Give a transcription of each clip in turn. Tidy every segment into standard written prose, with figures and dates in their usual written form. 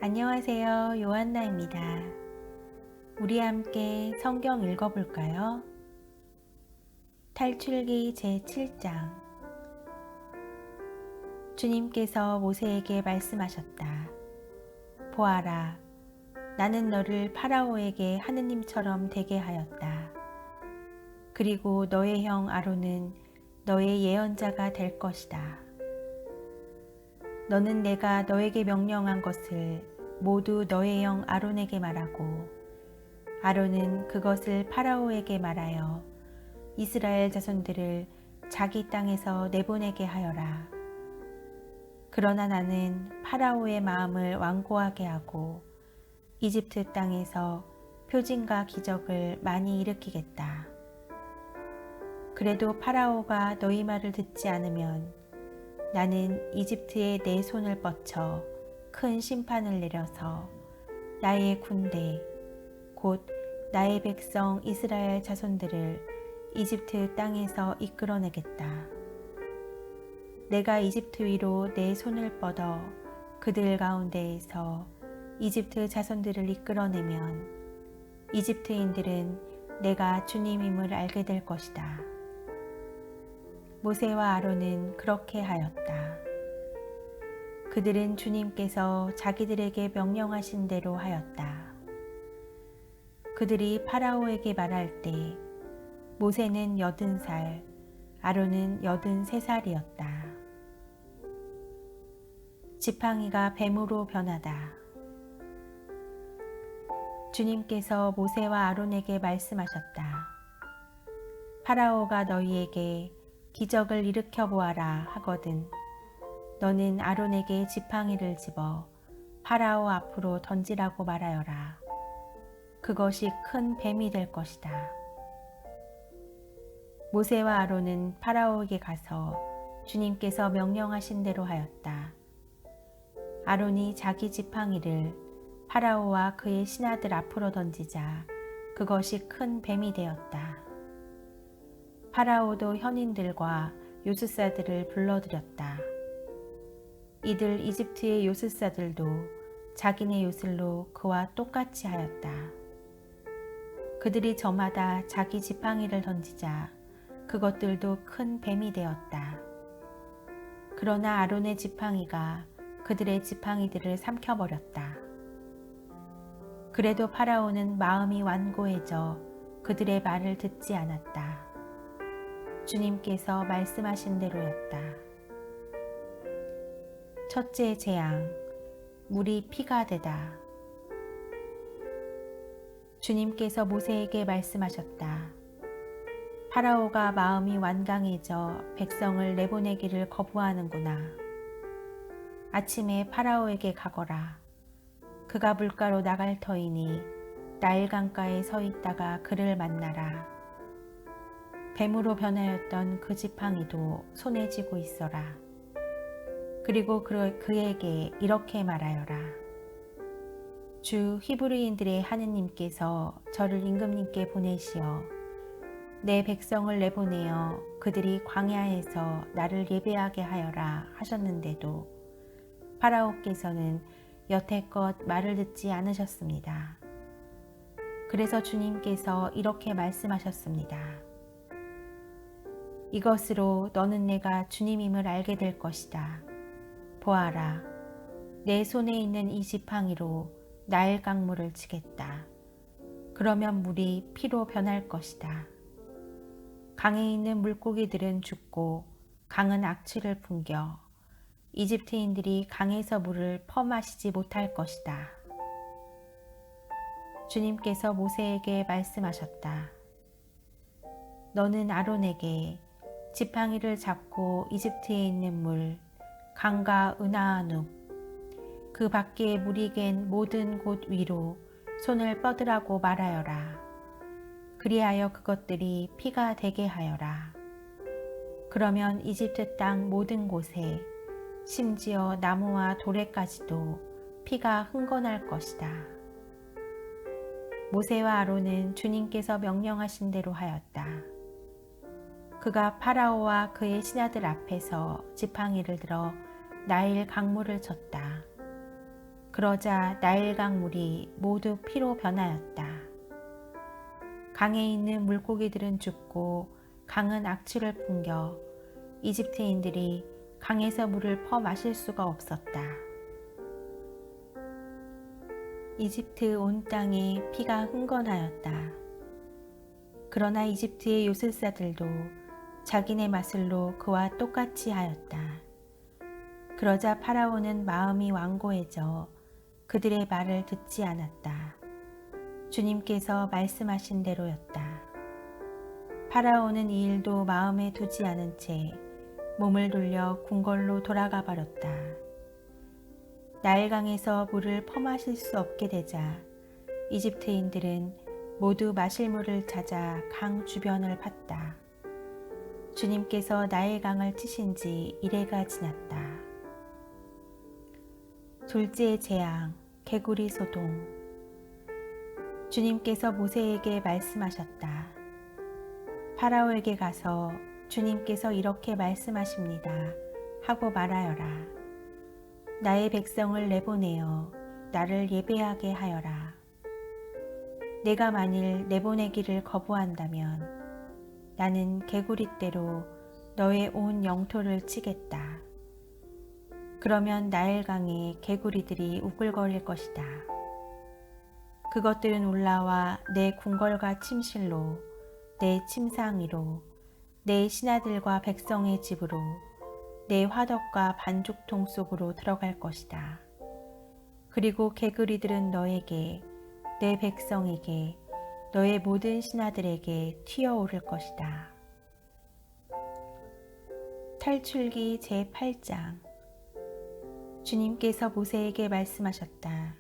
안녕하세요. 요한나입니다. 우리 함께 성경 읽어볼까요? 탈출기 제7장. 주님께서 모세에게 말씀하셨다. 보아라, 나는 너를 파라오에게 하느님처럼 되게 하였다. 그리고 너의 형 아론은 너의 예언자가 될 것이다. 너는 내가 너에게 명령한 것을 모두 너의 형 아론에게 말하고 아론은 그것을 파라오에게 말하여 이스라엘 자손들을 자기 땅에서 내보내게 하여라. 그러나 나는 파라오의 마음을 완고하게 하고 이집트 땅에서 표징과 기적을 많이 일으키겠다. 그래도 파라오가 너희 말을 듣지 않으면 나는 이집트에 내 손을 뻗쳐 큰 심판을 내려서 나의 군대 곧 나의 백성 이스라엘 자손들을 이집트 땅에서 이끌어내겠다. 내가 이집트 위로 내 손을 뻗어 그들 가운데에서 이집트 자손들을 이끌어내면 이집트인들은 내가 주님임을 알게 될 것이다. 모세와 아론은 그렇게 하였다. 그들은 주님께서 자기들에게 명령하신 대로 하였다. 그들이 파라오에게 말할 때 모세는 80살, 아론은 83살이었다. 지팡이가 뱀으로 변하다. 주님께서 모세와 아론에게 말씀하셨다. 파라오가 너희에게 기적을 일으켜 보아라 하거든 너는 아론에게 지팡이를 집어 파라오 앞으로 던지라고 말하여라. 그것이 큰 뱀이 될 것이다. 모세와 아론은 파라오에게 가서 주님께서 명령하신 대로 하였다. 아론이 자기 지팡이를 파라오와 그의 신하들 앞으로 던지자 그것이 큰 뱀이 되었다. 파라오도 현인들과 요술사들을 불러들였다. 이들 이집트의 요술사들도 자기네 요술로 그와 똑같이 하였다. 그들이 저마다 자기 지팡이를 던지자 그것들도 큰 뱀이 되었다. 그러나 아론의 지팡이가 그들의 지팡이들을 삼켜버렸다. 그래도 파라오는 마음이 완고해져 그들의 말을 듣지 않았다. 주님께서 말씀하신 대로였다. 첫째 재앙, 물이 피가 되다. 주님께서 모세에게 말씀하셨다. 파라오가 마음이 완강해져 백성을 내보내기를 거부하는구나. 아침에 파라오에게 가거라. 그가 물가로 나갈 터이니 나일 강가에 서 있다가 그를 만나라. 뱀으로 변하였던 그 지팡이도 손에 쥐고 있어라. 그리고 그에게 이렇게 말하여라. 주 히브리인들의 하느님께서 저를 임금님께 보내시어 내 백성을 내보내어 그들이 광야에서 나를 예배하게 하여라 하셨는데도 파라오께서는 여태껏 말을 듣지 않으셨습니다. 그래서 주님께서 이렇게 말씀하셨습니다. 이것으로 너는 내가 주님임을 알게 될 것이다. 보아라, 내 손에 있는 이 지팡이로 나일 강물을 치겠다. 그러면 물이 피로 변할 것이다. 강에 있는 물고기들은 죽고 강은 악취를 풍겨 이집트인들이 강에서 물을 퍼마시지 못할 것이다. 주님께서 모세에게 말씀하셨다. 너는 아론에게 지팡이를 잡고 이집트에 있는 물, 강과 은하누, 그 밖에 물이 갠 모든 곳 위로 손을 뻗으라고 말하여라. 그리하여 그것들이 피가 되게 하여라. 그러면 이집트 땅 모든 곳에 심지어 나무와 돌에까지도 피가 흥건할 것이다. 모세와 아론은 주님께서 명령하신 대로 하였다. 그가 파라오와 그의 신하들 앞에서 지팡이를 들어 나일 강물을 쳤다. 그러자 나일강 물이 모두 피로 변하였다. 강에 있는 물고기들은 죽고 강은 악취를 풍겨 이집트인들이 강에서 물을 퍼 마실 수가 없었다. 이집트 온 땅에 피가 흥건하였다. 그러나 이집트의 요술사들도 자기네 마술로 그와 똑같이 하였다. 그러자 파라오는 마음이 완고해져 그들의 말을 듣지 않았다. 주님께서 말씀하신 대로였다. 파라오는 이 일도 마음에 두지 않은 채 몸을 돌려 궁궐로 돌아가 버렸다. 나일강에서 물을 퍼마실 수 없게 되자 이집트인들은 모두 마실 물을 찾아 강 주변을 팠다. 주님께서 나일강을 치신 지 이래가 지났다. 둘째 재앙, 개구리 소동. 주님께서 모세에게 말씀하셨다. 파라오에게 가서 주님께서 이렇게 말씀하십니다 하고 말하여라. 나의 백성을 내보내어 나를 예배하게 하여라. 내가 만일 내보내기를 거부한다면 나는 개구리떼로 너의 온 영토를 치겠다. 그러면 나일강에 개구리들이 우글거릴 것이다. 그것들은 올라와 내 궁궐과 침실로, 내 침상 위로, 내 신하들과 백성의 집으로, 내 화덕과 반죽통 속으로 들어갈 것이다. 그리고 개구리들은 너에게, 내 백성에게, 너의 모든 신하들에게 튀어오를 것이다. 탈출기 제8장. 주님께서 모세에게 말씀하셨다.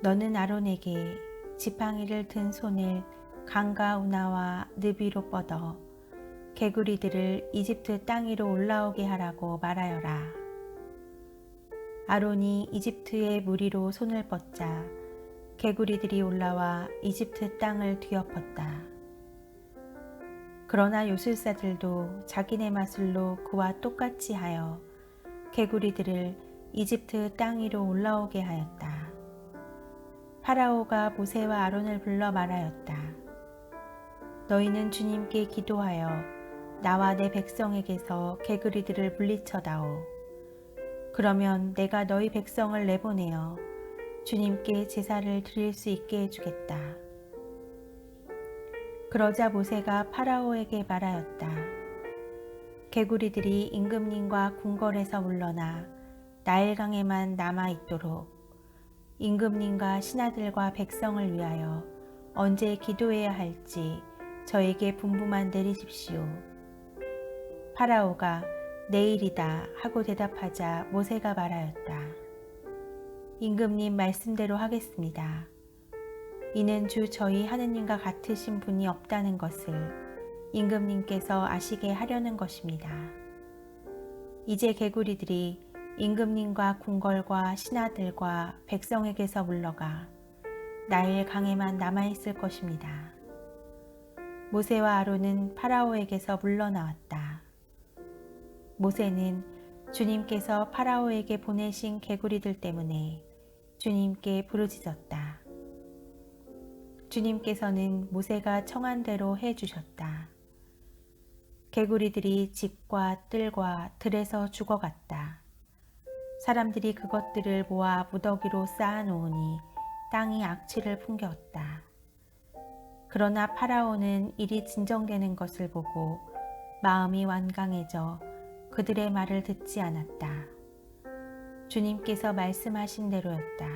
너는 아론에게 지팡이를 든 손을 강과 운하와 늪 위로 뻗어 개구리들을 이집트 땅 위로 올라오게 하라고 말하여라. 아론이 이집트의 물 위로 손을 뻗자 개구리들이 올라와 이집트 땅을 뒤엎었다. 그러나 요술사들도 자기네 마술로 그와 똑같이 하여 개구리들을 이집트 땅 위로 올라오게 하였다. 파라오가 모세와 아론을 불러 말하였다. 너희는 주님께 기도하여 나와 내 백성에게서 개구리들을 물리쳐다오. 그러면 내가 너희 백성을 내보내어 주님께 제사를 드릴 수 있게 해주겠다. 그러자 모세가 파라오에게 말하였다. 개구리들이 임금님과 궁궐에서 물러나 나일강에만 남아있도록 임금님과 신하들과 백성을 위하여 언제 기도해야 할지 저에게 분부만 내리십시오. 파라오가 내일이다 하고 대답하자 모세가 말하였다. 임금님 말씀대로 하겠습니다. 이는 주 저희 하느님과 같으신 분이 없다는 것을 임금님께서 아시게 하려는 것입니다. 이제 개구리들이 임금님과 궁궐과 신하들과 백성에게서 물러가 나일 강에만 남아있을 것입니다. 모세와 아론은 파라오에게서 물러나왔다. 모세는 주님께서 파라오에게 보내신 개구리들 때문에 주님께 부르짖었다. 주님께서는 모세가 청한 대로 해주셨다. 개구리들이 집과 뜰과 들에서 죽어갔다. 사람들이 그것들을 모아 무더기로 쌓아놓으니 땅이 악취를 풍겼다. 그러나 파라오는 일이 진정되는 것을 보고 마음이 완강해져 그들의 말을 듣지 않았다. 주님께서 말씀하신 대로였다.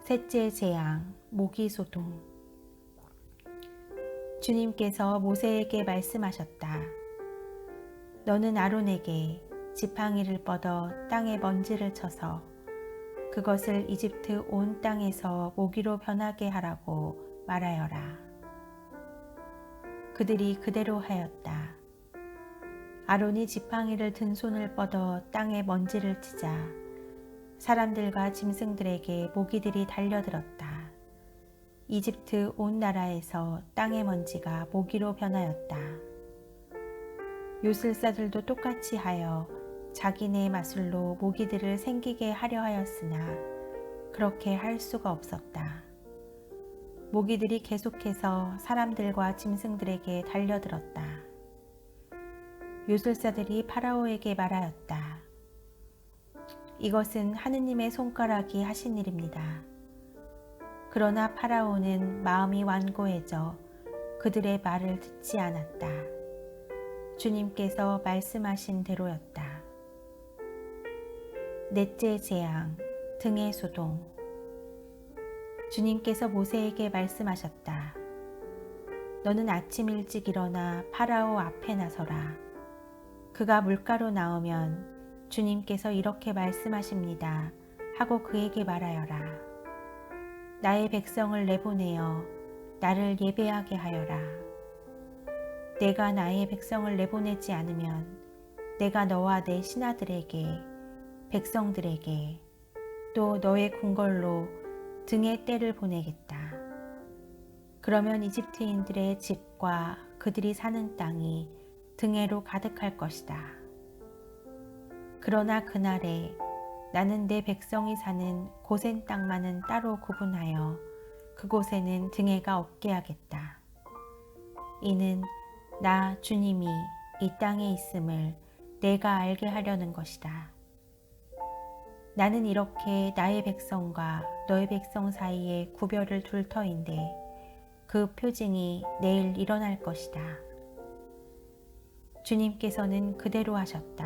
셋째 재앙, 모기소동. 주님께서 모세에게 말씀하셨다. 너는 아론에게 지팡이를 뻗어 땅에 먼지를 쳐서 그것을 이집트 온 땅에서 모기로 변하게 하라고 말하여라. 그들이 그대로 하였다. 아론이 지팡이를 든 손을 뻗어 땅에 먼지를 치자 사람들과 짐승들에게 모기들이 달려들었다. 이집트 온 나라에서 땅의 먼지가 모기로 변하였다. 요술사들도 똑같이 하여 자기네 마술로 모기들을 생기게 하려 하였으나 그렇게 할 수가 없었다. 모기들이 계속해서 사람들과 짐승들에게 달려들었다. 요술사들이 파라오에게 말하였다. 이것은 하느님의 손가락이 하신 일입니다. 그러나 파라오는 마음이 완고해져 그들의 말을 듣지 않았다. 주님께서 말씀하신 대로였다. 넷째 재앙, 등의 소동. 주님께서 모세에게 말씀하셨다. 너는 아침 일찍 일어나 파라오 앞에 나서라. 그가 물가로 나오면 주님께서 이렇게 말씀하십니다 하고 그에게 말하여라. 나의 백성을 내보내어 나를 예배하게 하여라. 내가 나의 백성을 내보내지 않으면 내가 너와 내 신하들에게, 백성들에게, 또 너의 궁궐로 등의 떼를 보내겠다. 그러면 이집트인들의 집과 그들이 사는 땅이 등해로 가득할 것이다. 그러나 그날에 나는 내 백성이 사는 고센 땅만은 따로 구분하여 그곳에는 등해가 없게 하겠다. 이는 나 주님이 이 땅에 있음을 내가 알게 하려는 것이다. 나는 이렇게 나의 백성과 너의 백성 사이에 구별을 둘 터인데 그 표징이 내일 일어날 것이다. 주님께서는 그대로 하셨다.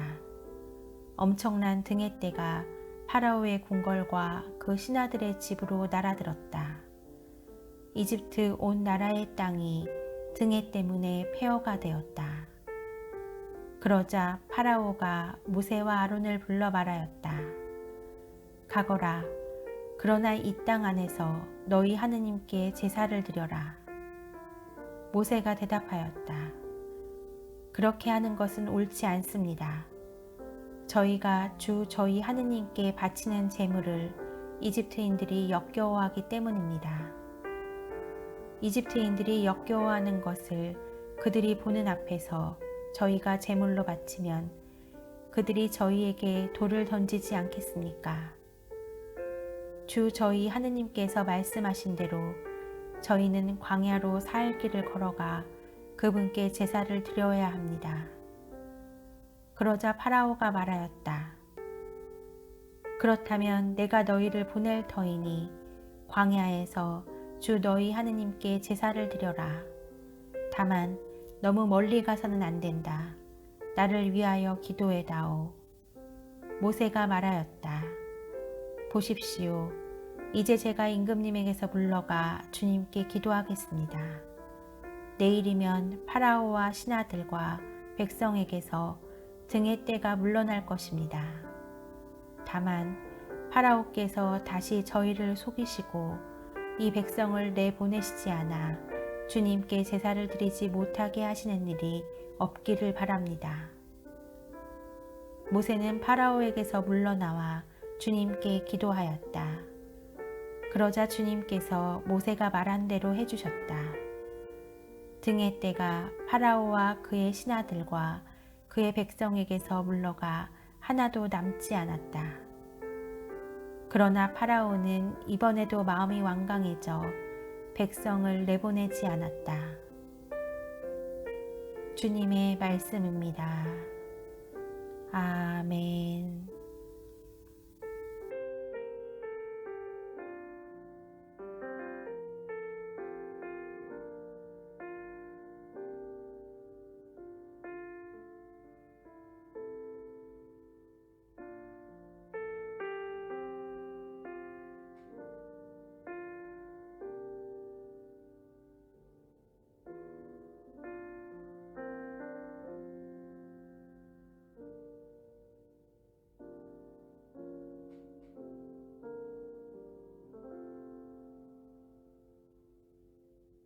엄청난 등의 떼가 파라오의 궁궐과 그 신하들의 집으로 날아들었다. 이집트 온 나라의 땅이 등의 때문에 폐허가 되었다. 그러자 파라오가 모세와 아론을 불러 말하였다. 가거라. 그러나 이 땅 안에서 너희 하느님께 제사를 드려라. 모세가 대답하였다. 그렇게 하는 것은 옳지 않습니다. 저희가 주 저희 하느님께 바치는 제물을 이집트인들이 역겨워하기 때문입니다. 이집트인들이 역겨워하는 것을 그들이 보는 앞에서 저희가 제물로 바치면 그들이 저희에게 돌을 던지지 않겠습니까? 주 저희 하느님께서 말씀하신 대로 저희는 광야로 사흘 길을 걸어가 그분께 제사를 드려야 합니다. 그러자 파라오가 말하였다. 그렇다면 내가 너희를 보낼 터이니 광야에서 주 너희 하느님께 제사를 드려라. 다만 너무 멀리 가서는 안 된다. 나를 위하여 기도해다오. 모세가 말하였다. 보십시오. 이제 제가 임금님에게서 물러가 주님께 기도하겠습니다. 내일이면 파라오와 신하들과 백성에게서 등의 떼가 물러날 것입니다. 다만 파라오께서 다시 저희를 속이시고 이 백성을 내보내시지 않아 주님께 제사를 드리지 못하게 하시는 일이 없기를 바랍니다. 모세는 파라오에게서 물러나와 주님께 기도하였다. 그러자 주님께서 모세가 말한 대로 해주셨다. 등의 떼가 파라오와 그의 신하들과 그의 백성에게서 물러가 하나도 남지 않았다. 그러나 파라오는 이번에도 마음이 완강해져 백성을 내보내지 않았다. 주님의 말씀입니다. 아멘.